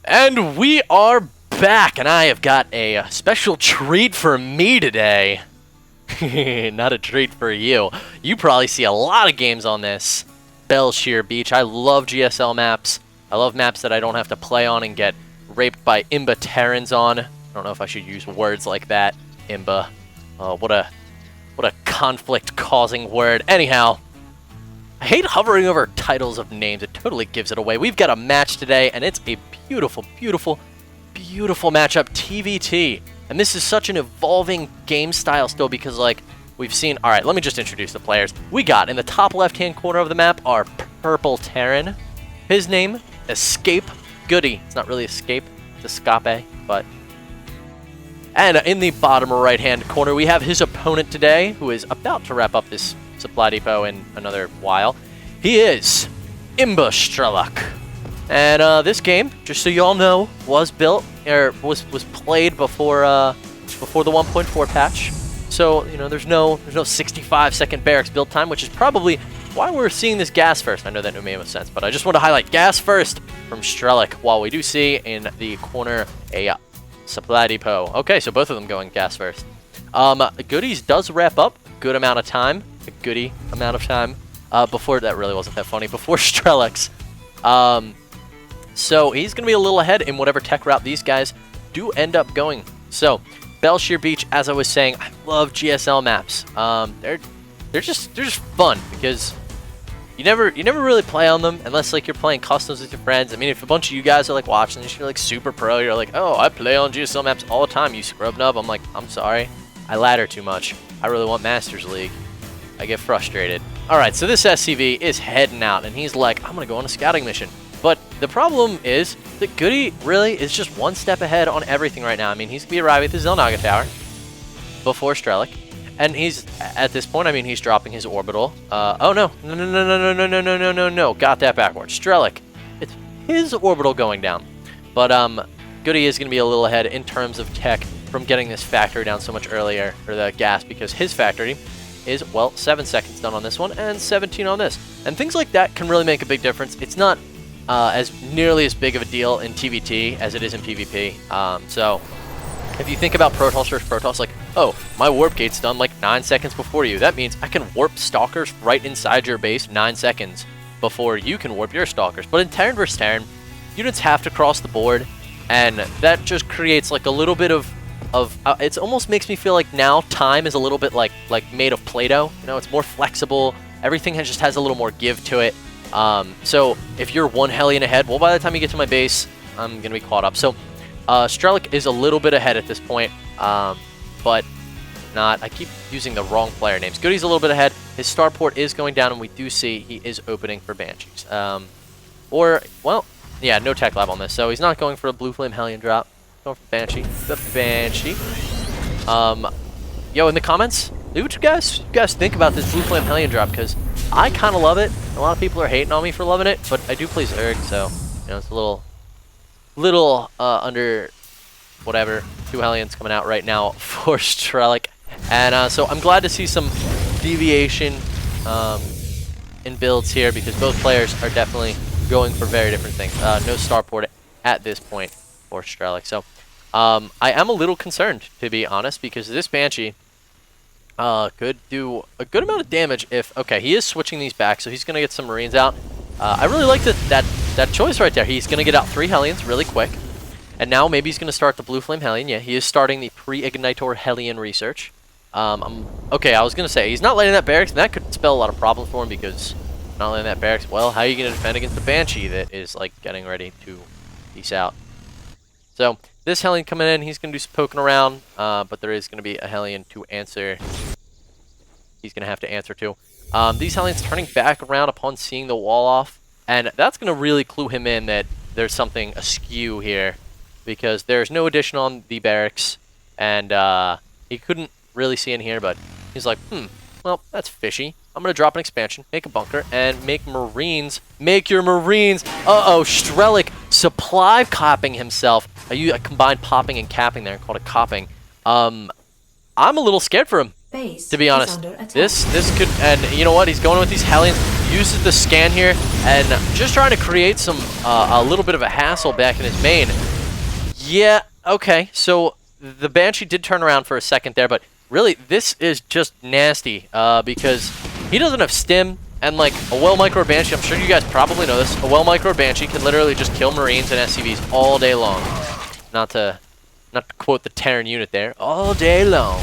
And we are back, and I have got a special treat for me today. Not a treat for you. You probably see a lot of games on this Bel'Shir Beach. I love GSL maps. I love maps that I don't have to play on and get raped by imba Terrans on. I don't know if I should use words like that. Imba. What a conflict-causing word. Anyhow, I hate hovering over titles of names. It totally gives it away. We've got a match today, and it's a beautiful, beautiful, beautiful matchup. TVT. And this is such an evolving game style still because, like, we've seen... Alright, let me just introduce the players. We got, in the top left-hand corner of the map, our purple Terran. His name, ESCGoody. It's not really escape, it's escape, but... And in the bottom right-hand corner, we have his opponent today, who is about to wrap up this supply depot in another while. He is imbaStrelok. And this game, just so you all know, was built or was played before the 1.4 patch. So you know, there's no 65-second barracks build time, which is probably why we're seeing this gas first. I know that may make sense, but I just want to highlight gas first from Strelok. While we do see in the corner a supply depot. Okay, so both of them going gas first. Goodies does wrap up a good amount of time. A goody amount of time before that really wasn't that funny before Strelok's. So he's gonna be a little ahead in whatever tech route these guys do end up going. So Bel'Shir Beach, as I was saying, I love GSL maps. They're just fun because you never really play on them unless like you're playing customs with your friends. I mean, if a bunch of you guys are like watching this, you're like super pro. You're like, oh, I play on GSL maps all the time. You scrub nub. I'm like, I'm sorry, I ladder too much. I really want Masters League. I get frustrated. Alright, so this SCV is heading out, and he's like, I'm going to go on a scouting mission. But the problem is that Goody really is just one step ahead on everything right now. I mean, he's going to be arriving at the Zelnaga Tower before Strelok. And he's, at this point, I mean, he's dropping his orbital. Oh, no. No. Got that backwards. Strelok, it's his orbital going down. But Goody is going to be a little ahead in terms of tech from getting this factory down so much earlier, or the gas, because his factory is, well, 7 seconds done on this one and 17 on this. And things like that can really make a big difference. It's not as nearly as big of a deal in TVT as it is in PvP. So if you think about Protoss versus Protoss, like, oh, my warp gate's done like 9 seconds before you. That means I can warp stalkers right inside your base 9 seconds before you can warp your stalkers. But in Terran versus Terran, units have to cross the board, and that just creates like a little bit of it almost makes me feel like now time is a little bit like made of Play-Doh. You know, it's more flexible. Everything just has a little more give to it. So if you're one Hellion ahead, well, by the time you get to my base, I'm gonna be caught up. So Strelok is a little bit ahead at this point, but not. I keep using the wrong player names. Goody's a little bit ahead. His starport is going down, and we do see he is opening for Banshees. Or, well, yeah, no tech lab on this, so he's not going for a Blue Flame Hellion drop. Going for Banshee. The Banshee. Yo, in the comments, leave what you guys think about this Blue Flame Hellion drop, because I kind of love it. A lot of people are hating on me for loving it, but I do play Zerg, so you know it's a little under whatever. 2 Hellions coming out right now for Strelok, and so I'm glad to see some deviation in builds here because both players are definitely going for very different things. No starport at this point for Strelok, so I am a little concerned, to be honest, because this Banshee could do a good amount of damage if... Okay, he is switching these back, so he's going to get some Marines out. I really like that choice right there. He's going to get out 3 Hellions really quick. And now maybe he's going to start the Blue Flame Hellion. Yeah, he is starting the pre-Ignitor Hellion research. Okay, I was going to say, he's not letting that barracks, and that could spell a lot of problems for him because not letting that barracks... Well, how are you going to defend against the Banshee that is, like, getting ready to peace out? So, this Hellion coming in, he's going to do some poking around, but there is going to be a Hellion to answer. He's going to have to answer to. These Hellions turning back around upon seeing the wall off, and that's going to really clue him in that there's something askew here, because there's no addition on the barracks, and he couldn't really see in here, but he's like, well, that's fishy. I'm going to drop an expansion, make a bunker, and make Marines. Make your Marines! Uh-oh, Strelok supply copping himself. I combined popping and capping there and called it copping. I'm a little scared for him. To be honest, this could, and you know what? He's going with these Hellions, uses the scan here, and just trying to create some a little bit of a hassle back in his main. Yeah, okay. So the Banshee did turn around for a second there, but really this is just nasty because he doesn't have stim, and like a well micro Banshee, I'm sure you guys probably know this. A well micro Banshee can literally just kill Marines and SCVs all day long. Not to quote the Terran unit there, all day long.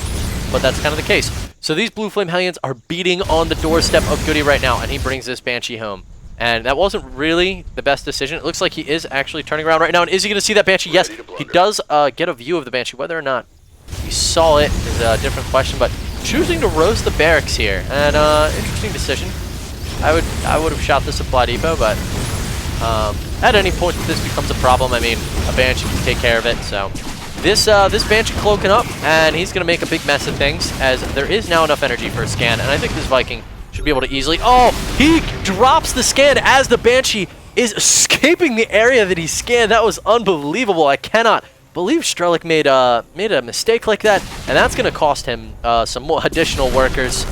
But that's kind of the case. So these Blue Flame Hellions are beating on the doorstep of Goody right now, and he brings this Banshee home. And that wasn't really the best decision. It looks like he is actually turning around right now. And is he going to see that Banshee? Yes, he does get a view of the Banshee. Whether or not he saw it is a different question. But choosing to roast the barracks here, and interesting decision. I would have shot the supply depot, but at any point that this becomes a problem, I mean, a Banshee can take care of it. So this Banshee cloaking up, and he's going to make a big mess of things, as there is now enough energy for a scan. And I think this Viking should be able to easily... Oh, he drops the scan as the Banshee is escaping the area that he scanned. That was unbelievable. I cannot believe Strelok made a mistake like that, and that's going to cost him some more additional workers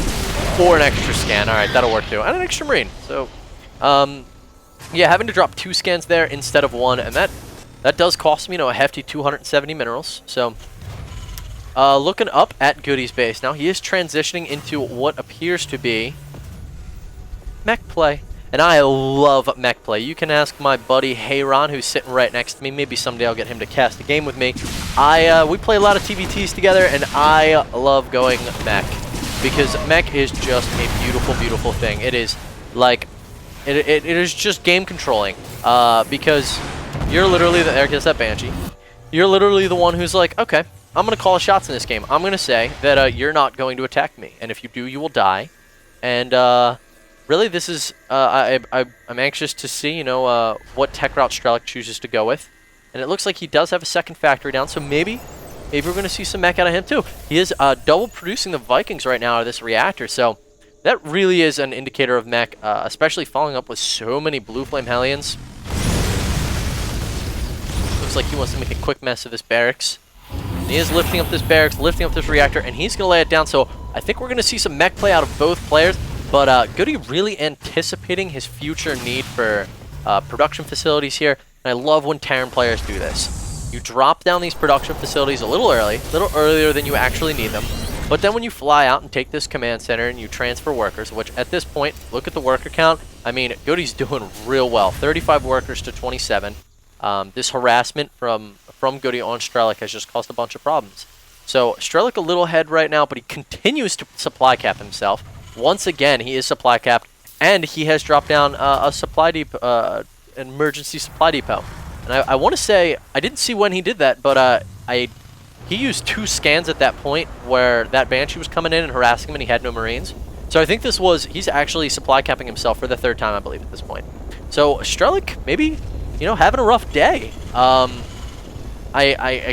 for an extra scan. All right, that'll work too, and an extra Marine. So, yeah, having to drop 2 scans there instead of 1, and that does cost him, you know, a hefty 270 minerals. So, looking up at Goody's base now, he is transitioning into what appears to be mech play. And I love mech play. You can ask my buddy Heyron, who's sitting right next to me. Maybe someday I'll get him to cast a game with me. We play a lot of TVTs together, and I love going mech, because mech is just a beautiful, beautiful thing. It is like, it is just game controlling, because you're literally there goes that Banshee. You're literally the one who's like, okay, I'm gonna call shots in this game. I'm gonna say that you're not going to attack me, and if you do, you will die. And really, this is, I'm anxious to see, you know, what tech route Strelok chooses to go with. And it looks like he does have a second factory down, so maybe we're going to see some mech out of him too. He is double producing the Vikings right now out of this reactor, so that really is an indicator of mech, especially following up with so many Blue Flame Hellions. Looks like he wants to make a quick mess of this barracks. And he is lifting up this barracks, lifting up this reactor, and he's going to lay it down, so I think we're going to see some mech play out of both players. But Goody really anticipating his future need for production facilities here. And I love when Terran players do this. You drop down these production facilities a little earlier than you actually need them. But then when you fly out and take this command center and you transfer workers, which at this point, look at the worker count. I mean, Goody's doing real well. 35 workers to 27. This harassment from Goody on Strelok has just caused a bunch of problems. So Strelok a little ahead right now, but he continues to supply cap himself. Once again, he is supply capped, and he has dropped down a supply depot, an emergency supply depot. And I want to say, I didn't see when he did that, but he used 2 scans at that point where that Banshee was coming in and harassing him, and he had no Marines. So I think he's actually supply capping himself for the 3rd time, I believe, at this point. So Strelok, maybe, you know, having a rough day. I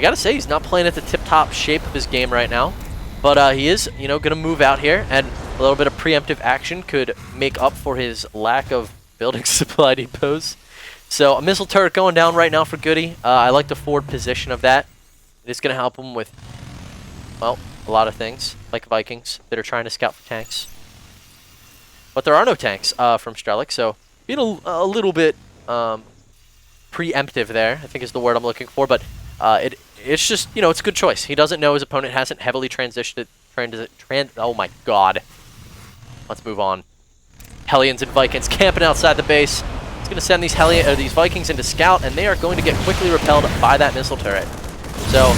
gotta say, he's not playing at the tip-top shape of his game right now. But he is, you know, going to move out here, and a little bit of preemptive action could make up for his lack of building supply depots. So a missile turret going down right now for Goody. I like the forward position of that. It is going to help him with, well, a lot of things, like Vikings that are trying to scout for tanks. But there are no tanks from Strelok, so being a little bit preemptive there, I think is the word I'm looking for. But it's just, you know, it's a good choice. He doesn't know his opponent hasn't heavily transitioned. Oh my god. Let's move on. Hellions and Vikings camping outside the base. He's going to send these Vikings into scout, and they are going to get quickly repelled by that missile turret. So,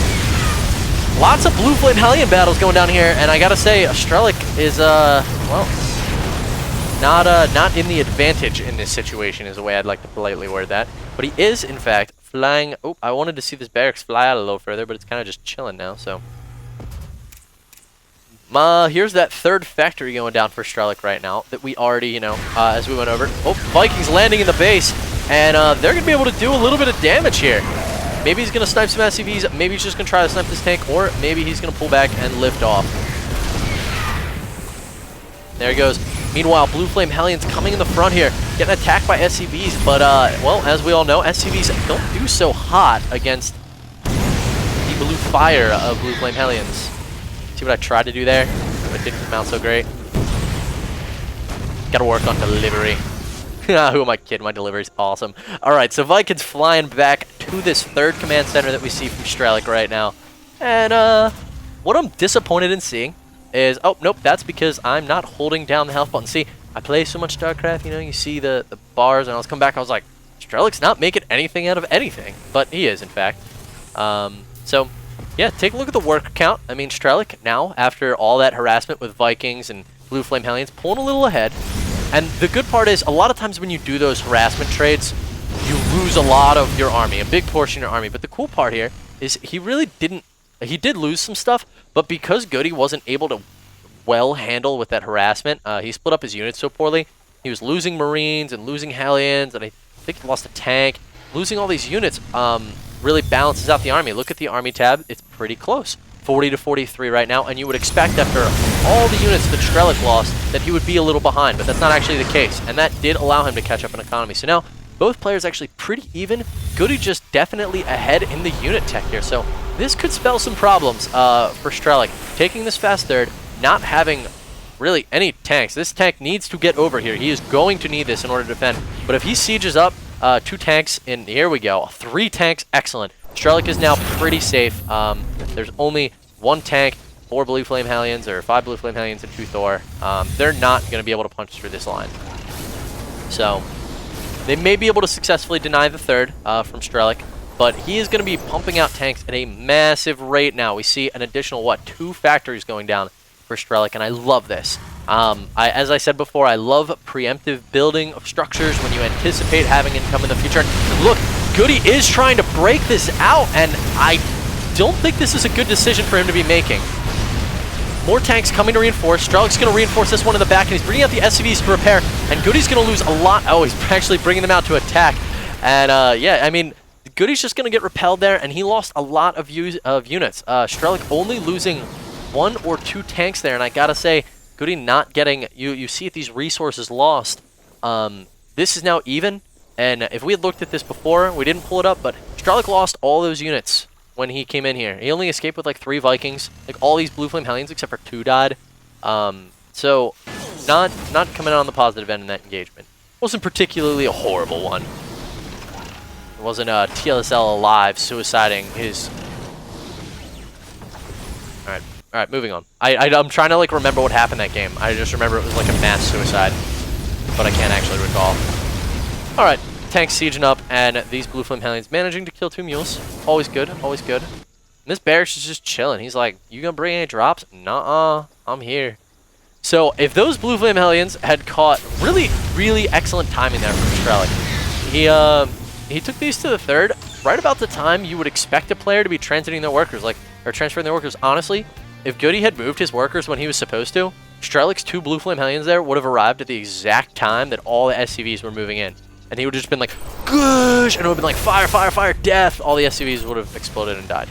lots of Blue Flame Hellion battles going down here, and I gotta say, Strelok is, well, not in the advantage in this situation is the way I'd like to politely word that. But he is, in fact, flying... Oh, I wanted to see this barracks fly out a little further, but it's kind of just chilling now, so... here's that 3rd factory going down for Strelok right now that we already, you know, as we went over. Oh, Vikings landing in the base, and they're going to be able to do a little bit of damage here. Maybe he's going to snipe some SCVs, maybe he's just going to try to snipe this tank, or maybe he's going to pull back and lift off. There he goes. Meanwhile, Blue Flame Hellions coming in the front here, getting attacked by SCVs, but, well, as we all know, SCVs don't do so hot against the blue fire of Blue Flame Hellions. See what I tried to do there? I harassment didn't come out so great. Gotta work on delivery. Who am I kidding? My delivery's awesome. Alright, so Vikings flying back to this third command center that we see from Strelok right now. And, what I'm disappointed in seeing is... Oh, nope, that's because I'm not holding down the health button. See, I play so much StarCraft, you know, you see the bars, and I was coming back, I was like, Strelok's not making anything out of anything. But he is, in fact. So, yeah, take a look at the work count. I mean, Strelok now, after all that harassment with Vikings and Blue Flame Hellions, pulling a little ahead. And the good part is, a lot of times when you do those harassment trades, you lose a lot of your army, a big portion of your army. But the cool part here is he really didn't, he did lose some stuff, but because Goody wasn't able to well handle with that harassment, he split up his units so poorly. He was losing Marines and losing Hellions, and I think he lost a tank. Losing all these units really balances out the army. Look at the army tab, it's pretty close. 40 to 43 right now, and you would expect after all the units that Strelok lost that he would be a little behind, but that's not actually the case, and that did allow him to catch up in economy. So now, both players actually pretty even. Goody just definitely ahead in the unit tech here, so this could spell some problems for Strelok. Taking this fast third, not having really any tanks. This tank needs to get over here. He is going to need this in order to defend, but if he sieges up 2 tanks, and here we go, 3 tanks, excellent. Strelok is now pretty safe. There's only 1 tank, 4 Blue Flame Hellions, or 5 Blue Flame Hellions and 2 Thor. They're not going to be able to punch through this line. So, they may be able to successfully deny the third from Strelok, but he is going to be pumping out tanks at a massive rate now. We see an additional, what, 2 factories going down for Strelok, and I love this. As I said before, I love preemptive building of structures when you anticipate having income in the future. And look, Goody is trying to break this out, and I don't think this is a good decision for him to be making. More tanks coming to reinforce. Strelok's going to reinforce this one in the back, and he's bringing out the SCVs to repair, and Goody's going to lose a lot. Oh, he's actually bringing them out to attack. And, yeah, I mean, Goody's just going to get repelled there, and he lost a lot of units. Strelok only losing 1 or 2 tanks there, and I gotta say, Goody not getting... You see these resources lost. This is now even. And if we had looked at this before, we didn't pull it up, but Strelok lost all those units when he came in here. He only escaped with like 3 Vikings. Like all these Blue Flame Hellions except for 2 died. So not coming out on the positive end in that engagement. Wasn't particularly a horrible one. It wasn't a TLSL alive suiciding his... Alright, moving on. I'm trying to like remember what happened that game. I just remember it was like a mass suicide, but I can't actually recall. Alright, tanks sieging up, and these Blue Flame Hellions managing to kill 2 mules. Always good, always good. And this barracks is just chilling. He's like, you gonna bring any drops? Nuh-uh, I'm here. So, if those Blue Flame Hellions had caught really excellent timing there from Strelok. He took these to the third right about the time you would expect a player to be transiting their workers, or transferring their workers. Honestly, if Goody had moved his workers when he was supposed to, Strelok's 2 Blue Flame Hellions there would have arrived at the exact time that all the SCVs were moving in. And he would have just been like, goosh, and it would have been like, fire, fire, fire, death. All the SCVs would have exploded and died.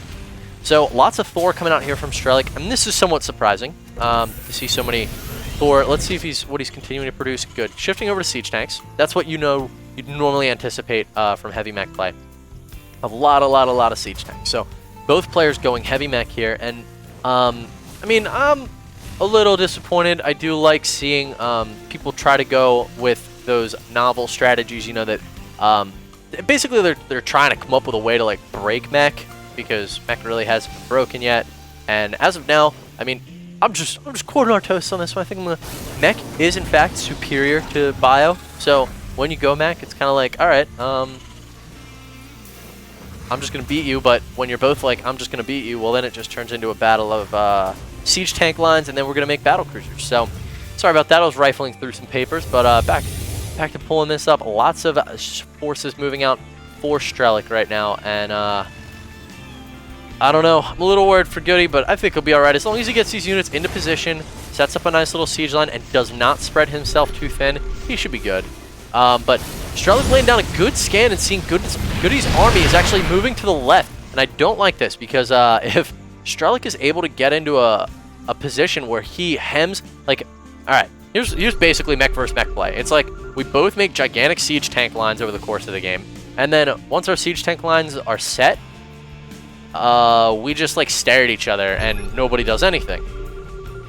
So, lots of Thor coming out here from Strelok, and this is somewhat surprising to see so many Thor. Let's see if what he's continuing to produce. Good. Shifting over to siege tanks. That's what you know you'd normally anticipate from heavy mech play. A lot of siege tanks. So, both players going heavy mech here, and I mean, I'm a little disappointed. I do like seeing people try to go with those novel strategies, you know, that basically they're trying to come up with a way to like break mech, because mech really hasn't been broken yet. And as of now, I mean, I'm just quartering our toast on this one. I think mech is in fact superior to bio. So when you go mech, it's kind of like, all right, I'm just gonna beat you. But when you're both like, I'm just gonna beat you, well then it just turns into a battle of siege tank lines, and then we're gonna make battle cruisers. So sorry about that. I was rifling through some papers, but back to pulling this up. Lots of forces moving out for Strelok right now, and I don't know. I'm a little worried for Goody, but I think he'll be all right as long as he gets these units into position, sets up a nice little siege line, and does not spread himself too thin. He should be good. But Strelok laying down a good scan and seeing Goody's army is actually moving to the left, and I don't like this because if Strelok is able to get into a position where he hems, like, all right, here's basically mech versus mech play. It's like we both make gigantic siege tank lines over the course of the game, and then once our siege tank lines are set, we just like stare at each other and nobody does anything.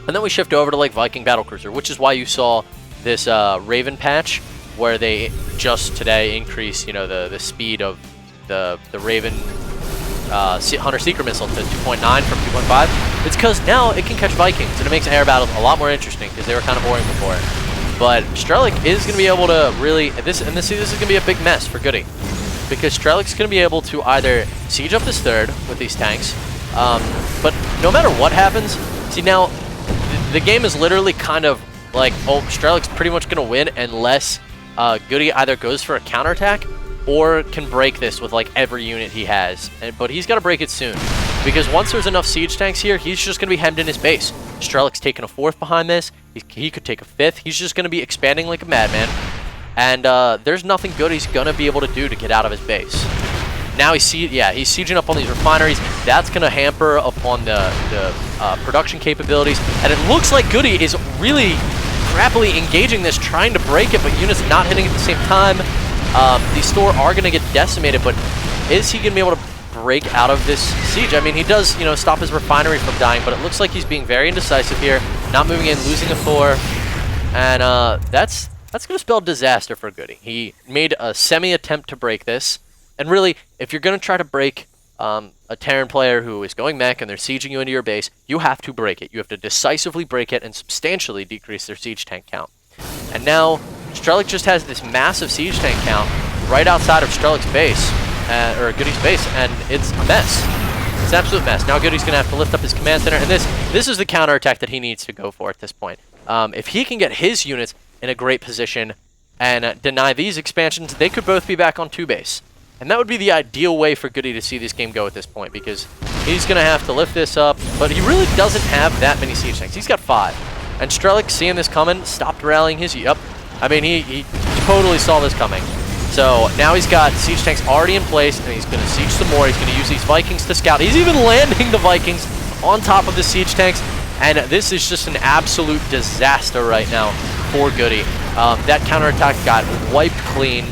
And then we shift over to like Viking Battlecruiser, which is why you saw this Raven patch where they just today increased, you know, the speed of the Raven Hunter Seeker missile to 2.9 from 2.5. It's because now it can catch Vikings, and it makes air battles a lot more interesting because they were kind of boring before. But Strelok is going to be able to really this is going to be a big mess for Goody, because Strelok's going to be able to either siege up this third with these tanks, but no matter what happens, see now the game is literally kind of like, oh, Strelok's pretty much going to win unless Goody either goes for a counterattack or can break this with like every unit he has. But he's got to break it soon, because once there's enough siege tanks here, he's just going to be hemmed in his base. Strelok's taking a 4th behind this. He could take a 5th. He's just going to be expanding like a madman. And there's nothing good he's going to be able to do to get out of his base. Now he's sieging up on these refineries. That's going to hamper upon the production capabilities. And it looks like Goody is really crappily engaging this, trying to break it, but units not hitting at the same time. These store are going to get decimated, but is he going to be able to break out of this siege? I mean, he does, you know, stop his refinery from dying, but it looks like he's being very indecisive here, not moving in, losing a 4, and that's going to spell disaster for Goody. He made a semi-attempt to break this, and really, if you're going to try to break a Terran player who is going mech and they're sieging you into your base, you have to break it. You have to decisively break it and substantially decrease their siege tank count. And now Strelok just has this massive siege tank count right outside of Strelok's base, or Goody's base, and it's a mess. It's an absolute mess. Now Goody's going to have to lift up his command center, and this is the counterattack that he needs to go for at this point. If he can get his units in a great position and deny these expansions, they could both be back on 2 base. And that would be the ideal way for Goody to see this game go at this point, because he's going to have to lift this up, but he really doesn't have that many siege tanks. He's got 5. And Strelok, seeing this coming, stopped rallying his... Yep. I mean, he totally saw this coming. So now he's got siege tanks already in place, and he's going to siege some more. He's going to use these Vikings to scout. He's even landing the Vikings on top of the siege tanks, and this is just an absolute disaster right now for Goody. That counterattack got wiped clean.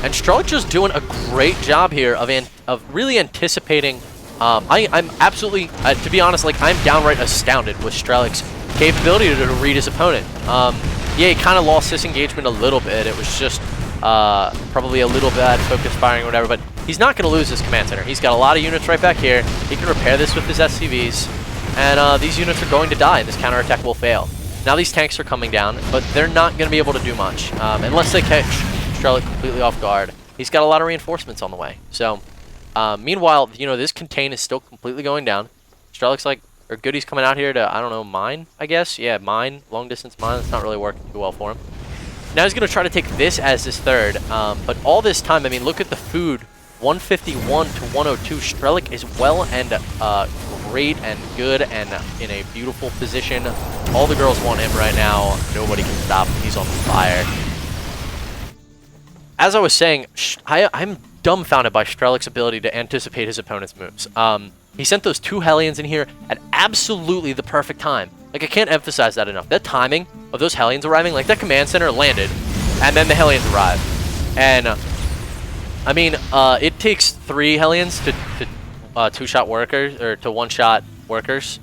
And Strelok just doing a great job here of really anticipating. I'm absolutely, to be honest, like, I'm downright astounded with Strelok's capability to read his opponent. Yeah, he kind of lost this engagement a little bit. It was just probably a little bad focus firing or whatever, but he's not going to lose his command center. He's got a lot of units right back here. He can repair this with his SCVs, and these units are going to die, and this counterattack will fail. Now these tanks are coming down, but they're not going to be able to do much unless they catch Strelok completely off guard. He's got a lot of reinforcements on the way. So, meanwhile, you know, this contain is still completely going down. Strelok's like, or Goody's coming out here to, I don't know, mine, I guess? Yeah, mine, long distance mine. It's not really working too well for him. Now he's going to try to take this as his third, but all this time, I mean, look at the food. 151 to 102. Strelok is well and great and good and in a beautiful position. All the girls want him right now. Nobody can stop him. He's on fire. As I was saying, I'm dumbfounded by Strelok's ability to anticipate his opponent's moves. He sent those 2 Hellions in here at absolutely the perfect time. Like, I can't emphasize that enough. That timing of those Hellions arriving, like, that command center landed, and then the Hellions arrived. And, I mean, it takes 3 Hellions to 2-shot workers, or to 1-shot workers.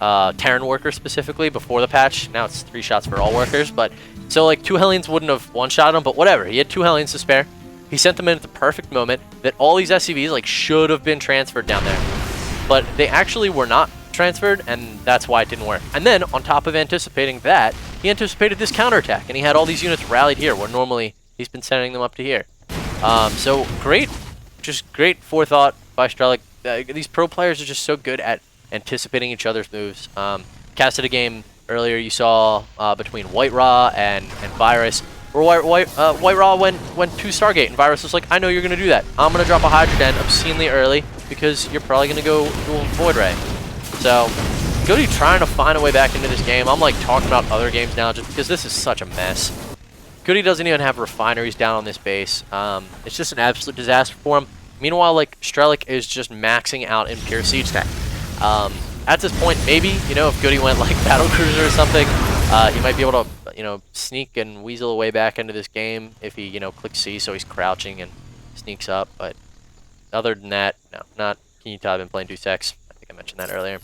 Terran workers specifically, before the patch. Now it's 3 shots for all workers, but... So, like, 2 Hellions wouldn't have 1-shot him, but whatever. He had 2 Hellions to spare. He sent them in at the perfect moment that all these SCVs, like, should have been transferred down there. But they actually were not transferred, and that's why it didn't work. And then, on top of anticipating that, he anticipated this counterattack, and he had all these units rallied here, where normally he's been sending them up to here. So, just great forethought by Strelok. These pro players are just so good at anticipating each other's moves. Casted a game earlier you saw between White Raw and Virus, where White Raw went to Stargate, and Virus was like, I know you're going to do that. I'm going to drop a Hydra Den obscenely early, because you're probably going to go dual Void Ray. So, Goody trying to find a way back into this game. I'm like talking about other games now just because this is such a mess. Goody doesn't even have refineries down on this base. It's just an absolute disaster for him. Meanwhile, like, Strelok is just maxing out in pure siege tech. At this point, maybe, you know, if Goody went like Battlecruiser or something, he might be able to, you know, sneak and weasel away back into this game if he, you know, clicks C, so he's crouching and sneaks up. But other than that, no, not. Can you tell I've been playing Deus Ex? I think I mentioned that earlier.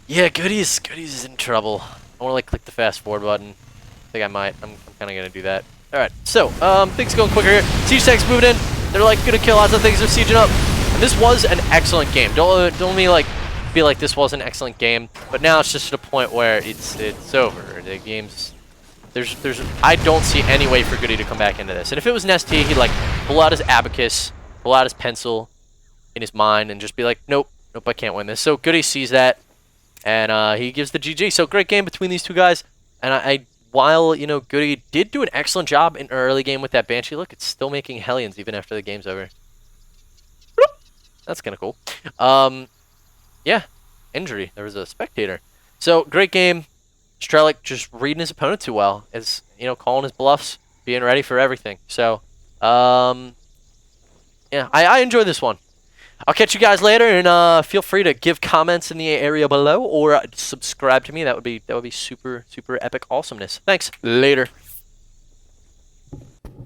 Yeah, Goody's is in trouble. I want to like click the fast forward button. I think I might. I'm kind of gonna do that. All right. So things going quicker here. Siege tanks moving in. They're like gonna kill lots of things. They're sieging up. And this was an excellent game. Don't me like feel like this was an excellent game. But now it's just to the point where it's over. The game's I don't see any way for Goody to come back into this. And if it was an ST, he'd like pull out his abacus, pull out his pencil in his mind, and just be like, nope, I can't win this. So Goody sees that, and he gives the GG. So great game between these two guys. And while you know Goody did do an excellent job in early game with that Banshee, look, it's still making Hellions even after the game's over. That's kind of cool. Yeah, injury. There was a spectator. So great game. Strelok just reading his opponent too well, as you know, calling his bluffs, being ready for everything. So, yeah, I enjoyed this one. I'll catch you guys later, and feel free to give comments in the area below or subscribe to me. That would be super epic awesomeness. Thanks. Later.